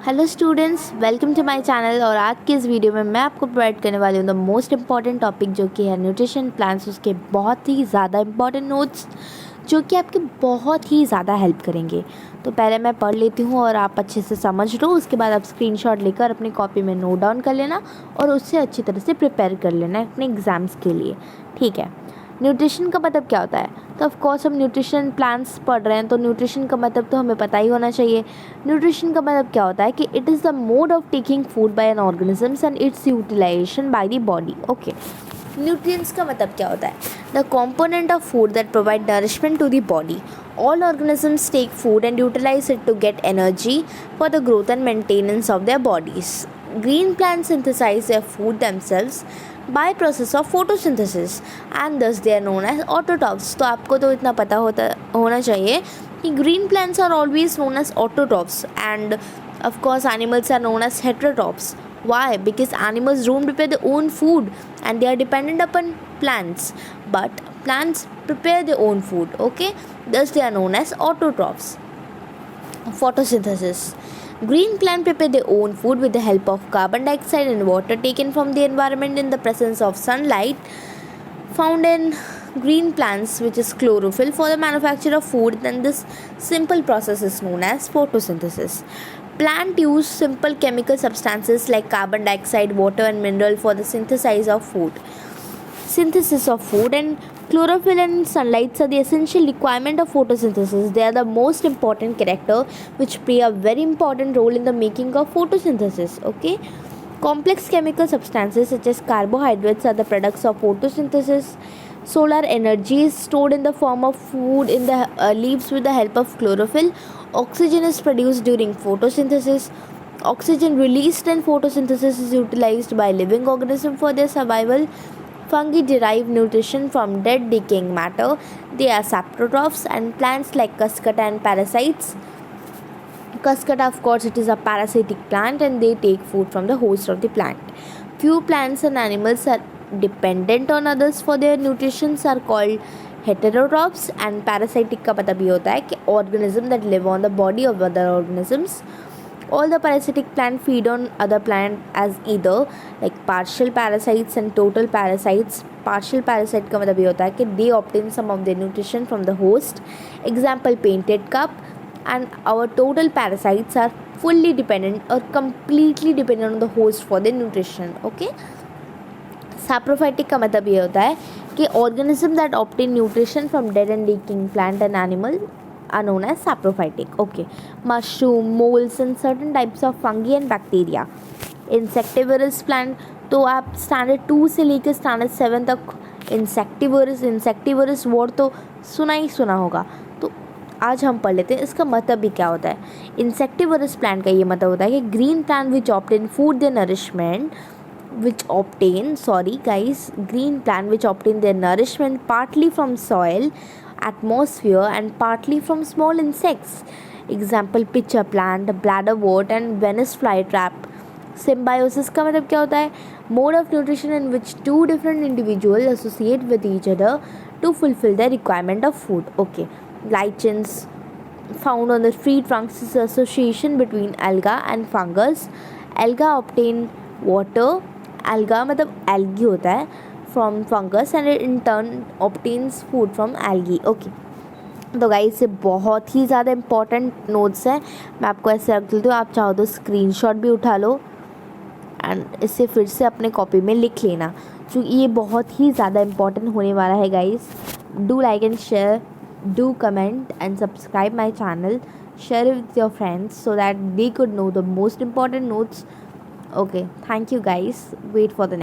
Hello students, welcome to my channel. और आज की इस वीडियो में मैं आपको प्रोवाइड करने वाली हूँ द मोस्ट इम्पॉर्टेंट टॉपिक जो कि है न्यूट्रिशन प्लान्स। उसके बहुत ही ज़्यादा इम्पॉर्टेंट नोट्स जो कि आपके बहुत ही ज़्यादा हेल्प करेंगे। तो पहले मैं पढ़ लेती हूँ और आप अच्छे से समझ लो। उसके बाद आप स्क्रीनशॉट लेकर अपनी कॉपी में नोट डाउन कर लेना और उससे अच्छी तरह से प्रिपेयर कर लेना अपने एग्ज़ाम्स के लिए। ठीक है। न्यूट्रिशन का मतलब क्या होता है? तो ऑफ कोर्स हम न्यूट्रिशन प्लान्स पढ़ रहे हैं तो न्यूट्रिशन का मतलब तो हमें पता ही होना चाहिए। न्यूट्रिशन का मतलब क्या होता है कि it is the mode of taking food by an organisms and its utilisation by the body. Okay, nutrients का मतलब क्या होता है? The component of food that provide nourishment to the body. All organisms take food and utilize it to get energy for the growth and maintenance of their bodies. Green plants synthesize their food themselves by process of photosynthesis and thus they are known as autotrophs. तो आपको तो इतना पता होना चाहिए कि green plants are always known as autotrophs and of course animals are known as heterotrophs. Why? Because animals don't prepare their own food and they are dependent upon plants, but plants prepare their own food. Okay, thus they are known as autotrophs. Photosynthesis. Green plants prepare their own food with the help of carbon dioxide and water taken from the environment in the presence of sunlight found in green plants, which is chlorophyll, for the manufacture of food. Then this simple process is known as photosynthesis. Plant use simple chemical substances like carbon dioxide, water and mineral for the synthesis of food, and chlorophyll and sunlight are the essential requirement of photosynthesis. They are the most important character which play a very important role in the making of photosynthesis. Okay, complex chemical substances such as carbohydrates are the products of photosynthesis. Solar energy is stored in the form of food in the leaves with the help of chlorophyll. Oxygen is produced during photosynthesis. Oxygen released in photosynthesis is utilized by living organisms for their survival. Fungi derive nutrition from dead decaying matter. They are saprotrophs, and plants like cuscuta and parasites. Cuscuta, of course, it is a parasitic plant and they take food from the host of the plant. Few plants and animals are dependent on others for their nutrition are called heterotrophs, and parasitic का मतलब ये होता है कि organism that live on the body of other organisms. All the parasitic plant feed on other plant as either like partial parasites and total parasites. Partial parasite का मतलब ये होता है कि they obtain some of their nutrition from the host. Example, painted cup. And our total parasites are fully dependent or completely dependent on the host for their nutrition. Okay. Saprophytic का मतलब ये होता है कि organism that obtain nutrition from dead and decaying plant and animal are known as saprophytic. Okay. Mushroom, moles and certain types of fungi and bacteria. Insectivorous plant, तो आप standard 2 से लेकर स्टैंडर्ड 7 तक इंसेक्टिवरस वर्ड तो सुना ही सुना होगा। तो आज हम पढ़ लेते हैं इसका मतलब भी क्या होता है। इंसेक्टिवरस प्लांट का ये मतलब होता है कि green plant which obtain food their nourishment green plant which obtain their nourishment partly from soil, atmosphere and partly from small insects. Example, pitcher plant, bladderwort and Venus flytrap. Symbiosis का मतलब क्या होता है? Mode of nutrition in which two different individuals associate with each other to fulfill their requirement of food. Okay. Lichens found on the tree trunks is association between alga and fungus. Alga obtain water. Alga मतलब algae होता है from fungus and it in turn obtains food from algae. Okay. तो guys ये बहुत ही ज़्यादा important notes हैं। मैं आपको ऐसे रख देती हूँ, आप चाहो तो स्क्रीनशॉट भी उठा लो एंड इसे फिर से अपने कॉपी में लिख लेना क्योंकि ये बहुत ही ज़्यादा इम्पॉर्टेंट होने वाला है guys. Do like and share, do comment and subscribe my channel, share it with your friends so that they could know the most important notes. Okay, thank you guys. Wait for the next